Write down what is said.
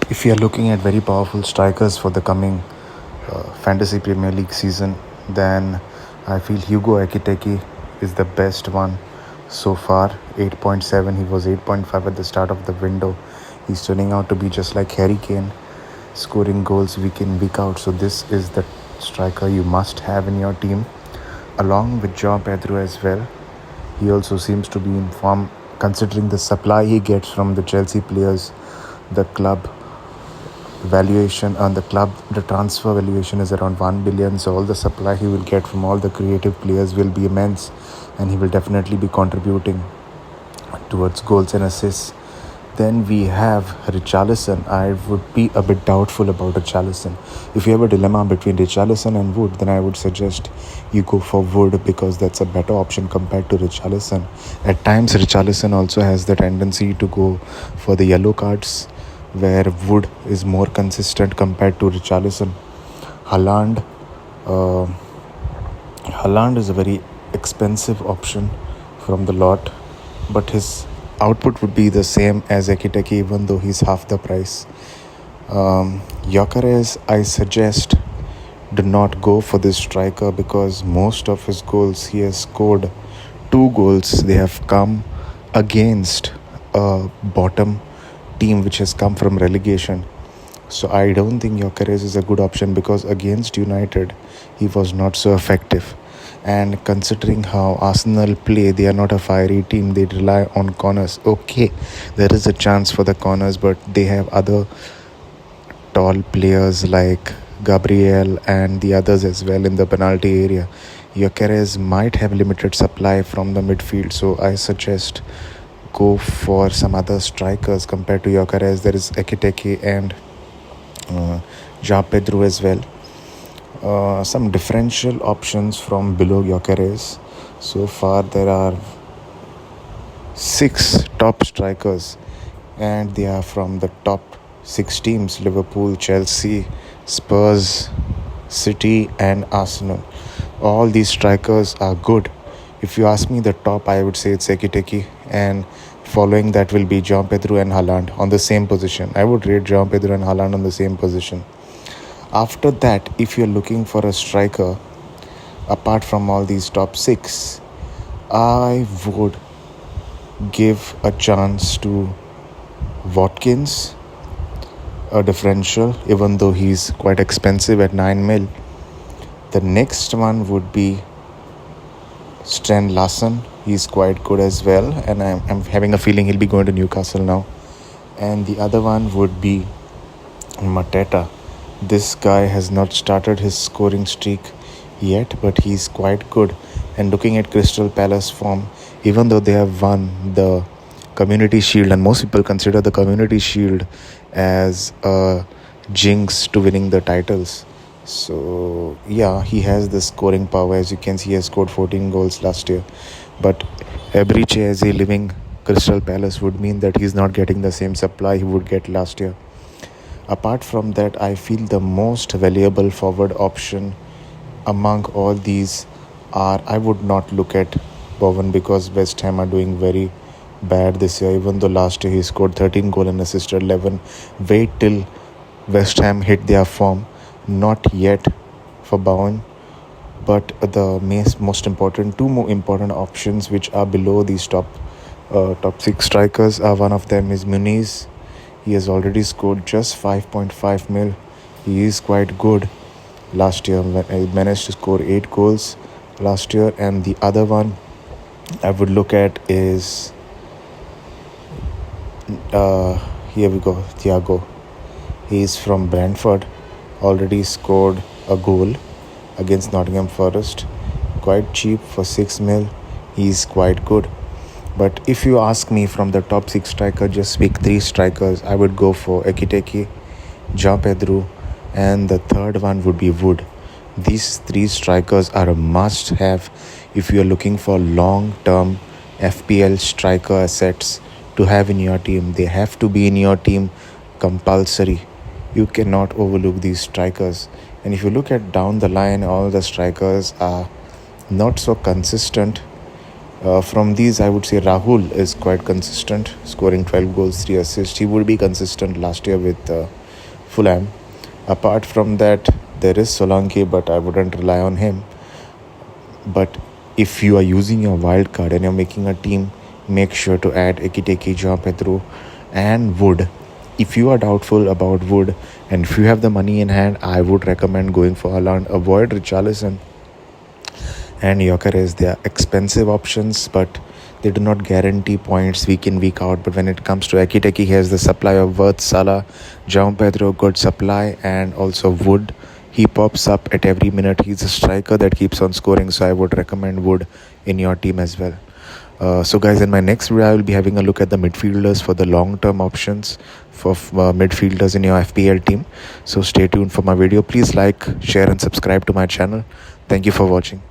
If you are looking at very powerful strikers for the coming Fantasy Premier League season, then I feel Hugo Ekitike is the best one so far. 8.7, he was 8.5 at the start of the window. He's turning out to be just like Harry Kane, scoring goals week in, week out. So this is the striker you must have in your team, along with João Pedro as well. He also seems to be in form considering the supply he gets from the Chelsea players. The club valuation on the transfer valuation is around 1 billion, so all the supply he will get from all the creative players will be immense, and he will definitely be contributing towards goals and assists. Then we have Richarlison. I would be a bit doubtful about Richarlison. If you have a dilemma between Richarlison and Wood, then I would suggest you go for Wood, because that's a better option compared to Richarlison. At times, Richarlison also has the tendency to go for the yellow cards, where Wood is more consistent compared to Richarlison. Haaland is a very expensive option from the lot, but his output would be the same as Ekitike, even though he's half the price. Gyökeres, I suggest do not go for this striker, because most of his goals, he has scored 2 goals. They have come against a bottom team which has come from relegation. So I don't think Gyökeres is a good option, because against United he was not so effective. And considering how Arsenal play, they are not a fiery team. They rely on corners. Okay, there is a chance for the corners, but they have other tall players like Gabriel and the others as well in the penalty area. Gyökeres might have limited supply from the midfield, so I suggest go for some other strikers compared to Gyökeres. There is Ekitike and João Pedro as well. Some differential options from below Gyökeres. So far there are 6 top strikers, and they are from the top 6 teams: Liverpool, Chelsea, Spurs, City and Arsenal. All these strikers are good. If you ask me the top, I would say it's Ekitike, and following that will be João Pedro and Haaland on the same position. I would rate João Pedro and Haaland on the same position. After that, if you're looking for a striker, apart from all these top 6, I would give a chance to Watkins, a differential, even though he's quite expensive at 9 mil. The next one would be Sten Larsson. He's quite good as well, and I'm having a feeling he'll be going to Newcastle now. And the other one would be Mateta. This guy has not started his scoring streak yet, but he's quite good. And looking at Crystal Palace form, even though they have won the Community Shield, and most people consider the Community Shield as a jinx to winning the titles. So yeah, he has the scoring power. As you can see, he has scored 14 goals last year. But Eberechi as a living Crystal Palace would mean that he's not getting the same supply he would get last year. Apart from that, I feel the most valuable forward option among all these are, I would not look at Bowen, because West Ham are doing very bad this year. Even though last year he scored 13 goals and assisted 11. Wait till West Ham hit their form. Not yet for Bowen. But the most important, 2 more important options which are below these top 6 strikers are, one of them is Muniz. He has already scored just 5.5 mil. He is quite good. Last year he managed to score 8 goals last year. And the other one I would look at is here we go, Thiago. He is from Brentford, already scored a goal against Nottingham Forest. Quite cheap for 6 mil. He is quite good. But if you ask me from the top 6 strikers, just pick 3 strikers, I would go for Ekitike, João Pedro, and the third one would be Wood. These 3 strikers are a must-have if you are looking for long-term FPL striker assets to have in your team. They have to be in your team compulsory. You cannot overlook these strikers. And if you look at down the line, all the strikers are not so consistent From these, I would say Rahul is quite consistent, scoring 12 goals, 3 assists. He would be consistent last year with Fulham. Apart from that, there is Solanke, but I wouldn't rely on him. But if you are using your wild card and you're making a team, make sure to add Ekiteke, João Pedro, and Wood. If you are doubtful about Wood and if you have the money in hand, I would recommend going for Haaland. Avoid Richarlison and Gyökeres. They are expensive options, but they do not guarantee points week in, week out. But when it comes to Ekiteke, he has the supply of Wirtz, Salah, João Pedro, good supply, and also Wood. He pops up at every minute. He's a striker that keeps on scoring, so I would recommend Wood in your team as well. So guys, in my next video I will be having a look at the midfielders for the long-term options for midfielders in your FPL team. So stay tuned for my video. Please like, share and subscribe to my channel. Thank you for watching.